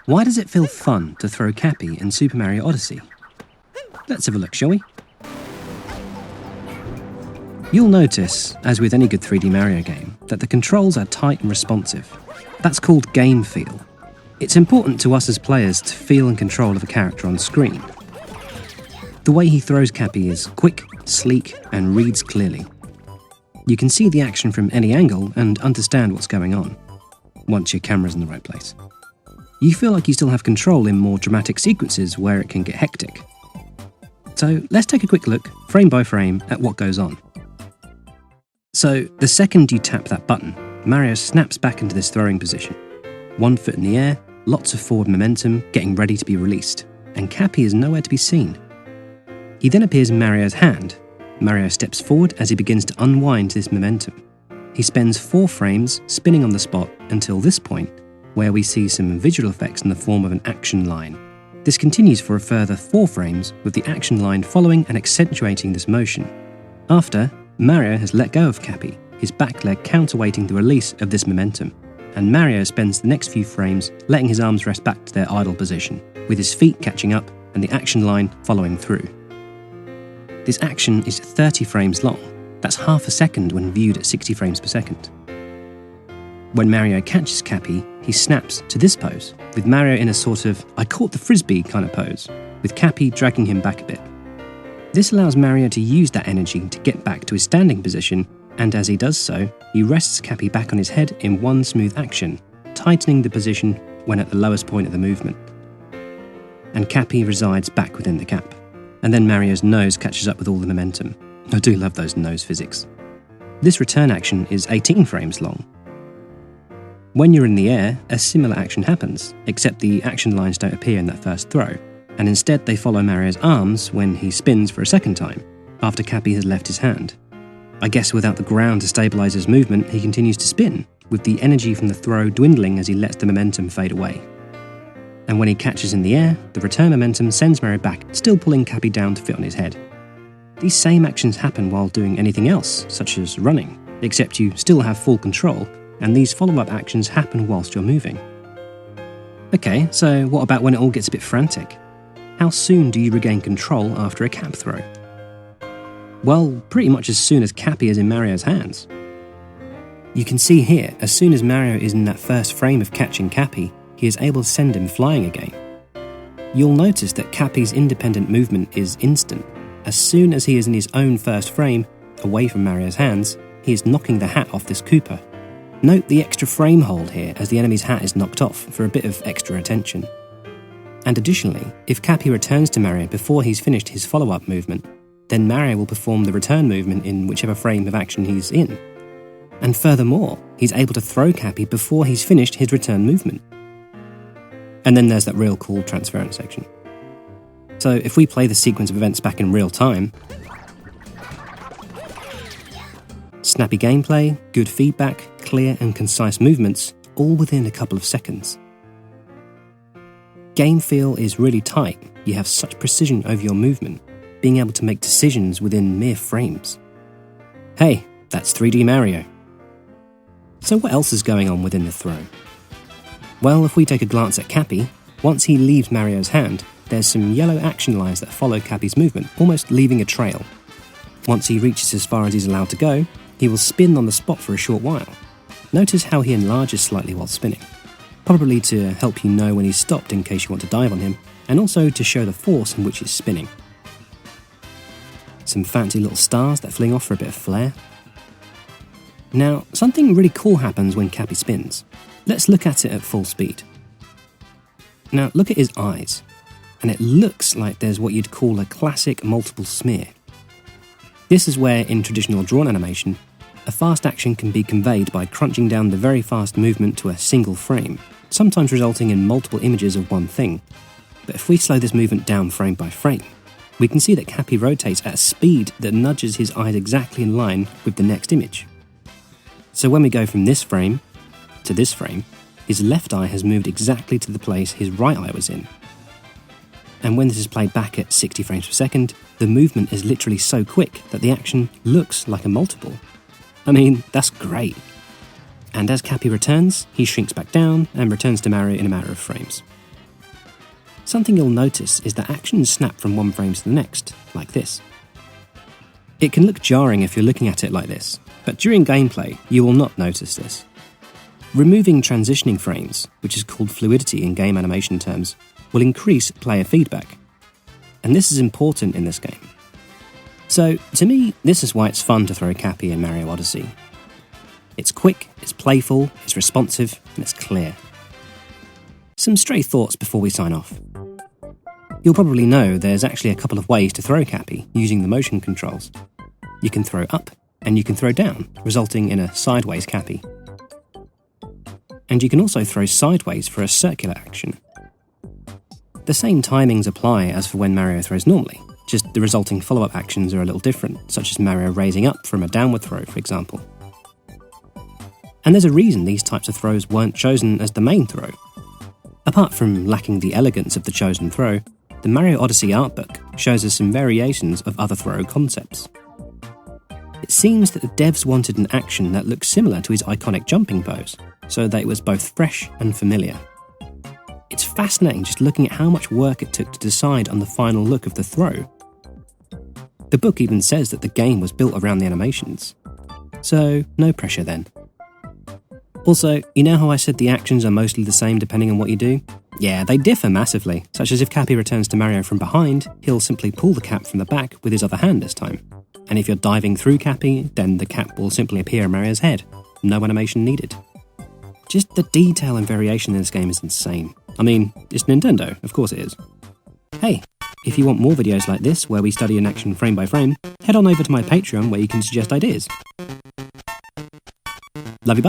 Why does it feel fun to throw Cappy in Super Mario Odyssey? Let's have a look, shall we? You'll notice, as with any good 3D Mario game, that the controls are tight and responsive. That's called game feel. It's important to us as players to feel in control of a character on screen. The way he throws Cappy is quick, sleek, and reads clearly. You can see the action from any angle and understand what's going on, once your camera's in the right place. You feel like you still have control in more dramatic sequences where it can get hectic. So let's take a quick look, frame by frame, at what goes on. So the second you tap that button, Mario snaps back into this throwing position. 1 foot in the air, lots of forward momentum, getting ready to be released, and Cappy is nowhere to be seen. He then appears in Mario's hand. Mario steps forward as he begins to unwind this momentum. He spends 4 frames spinning on the spot until this point, where we see some visual effects in the form of an action line. This continues for a further 4 frames, with the action line following and accentuating this motion. After, Mario has let go of Cappy, his back leg counterweighting the release of this momentum, and Mario spends the next few frames letting his arms rest back to their idle position, with his feet catching up and the action line following through. This action is 30 frames long. That's half a second when viewed at 60 frames per second. When Mario catches Cappy, he snaps to this pose, with Mario in a sort of I caught the frisbee kind of pose, with Cappy dragging him back a bit. This allows Mario to use that energy to get back to his standing position, and as he does so, he rests Cappy back on his head in one smooth action, tightening the position when at the lowest point of the movement. And Cappy resides back within the cap, and then Mario's nose catches up with all the momentum. I do love those nose physics. This return action is 18 frames long. When you're in the air, a similar action happens, except the action lines don't appear in that first throw, and instead they follow Mario's arms when he spins for a second time, after Cappy has left his hand. I guess without the ground to stabilise his movement, he continues to spin, with the energy from the throw dwindling as he lets the momentum fade away. And when he catches in the air, the return momentum sends Mario back, still pulling Cappy down to fit on his head. These same actions happen while doing anything else, such as running, except you still have full control, and these follow-up actions happen whilst you're moving. Okay, so what about when it all gets a bit frantic? How soon do you regain control after a cap throw? Well, pretty much as soon as Cappy is in Mario's hands. You can see here, as soon as Mario is in that first frame of catching Cappy, he is able to send him flying again. You'll notice that Cappy's independent movement is instant. As soon as he is in his own first frame, away from Mario's hands, he is knocking the hat off this Koopa. Note the extra frame hold here as the enemy's hat is knocked off for a bit of extra attention. And additionally, if Cappy returns to Mario before he's finished his follow-up movement, then Mario will perform the return movement in whichever frame of action he's in. And furthermore, he's able to throw Cappy before he's finished his return movement. And then there's that real cool transference section. So if we play the sequence of events back in real time, snappy gameplay, good feedback, clear and concise movements, all within a couple of seconds. Game feel is really tight. You have such precision over your movement, being able to make decisions within mere frames. Hey, that's 3D Mario. So what else is going on within the throw? Well, if we take a glance at Cappy, once he leaves Mario's hand, there's some yellow action lines that follow Cappy's movement, almost leaving a trail. Once he reaches as far as he's allowed to go, he will spin on the spot for a short while. Notice how he enlarges slightly while spinning, probably to help you know when he's stopped in case you want to dive on him, and also to show the force in which he's spinning. Some fancy little stars that fling off for a bit of flair. Now, something really cool happens when Cappy spins. Let's look at it at full speed. Now, look at his eyes, and it looks like there's what you'd call a classic multiple smear. This is where, in traditional drawn animation, a fast action can be conveyed by crunching down the very fast movement to a single frame, sometimes resulting in multiple images of one thing. But if we slow this movement down frame by frame, we can see that Cappy rotates at a speed that nudges his eyes exactly in line with the next image. So when we go from this frame to this frame, his left eye has moved exactly to the place his right eye was in. And when this is played back at 60 frames per second, the movement is literally so quick that the action looks like a multiple. I mean, that's great. And as Cappy returns, he shrinks back down and returns to Mario in a matter of frames. something you'll notice is that actions snap from one frame to the next, like this. It can look jarring if you're looking at it like this, but during gameplay, you will not notice this. Removing transitioning frames, which is called fluidity in game animation terms, will increase player feedback. And this is important in this game. So, to me, this is why it's fun to throw Cappy in Mario Odyssey. It's quick, it's playful, it's responsive, and it's clear. Some stray thoughts before we sign off. You'll probably know there's actually a couple of ways to throw Cappy using the motion controls. You can throw up, and you can throw down, resulting in a sideways Cappy. And you can also throw sideways for a circular action. The same timings apply as for when Mario throws normally, just the resulting follow-up actions are a little different, such as Mario raising up from a downward throw, for example. And there's a reason these types of throws weren't chosen as the main throw. Apart from lacking the elegance of the chosen throw, the Mario Odyssey art book shows us some variations of other throw concepts. It seems that the devs wanted an action that looked similar to his iconic jumping pose, so that it was both fresh and familiar. It's fascinating just looking at how much work it took to decide on the final look of the throw. The book even says that the game was built around the animations. So, no pressure then. Also, you know how I said the actions are mostly the same depending on what you do? Yeah, they differ massively, such as if Cappy returns to Mario from behind, he'll simply pull the cap from the back with his other hand this time. And if you're diving through Cappy, then the cap will simply appear in Mario's head. No animation needed. Just the detail and variation in this game is insane. I mean, it's Nintendo, of course it is. Hey, if you want more videos like this where we study an action frame by frame, head on over to my Patreon where you can suggest ideas. Love you, bye.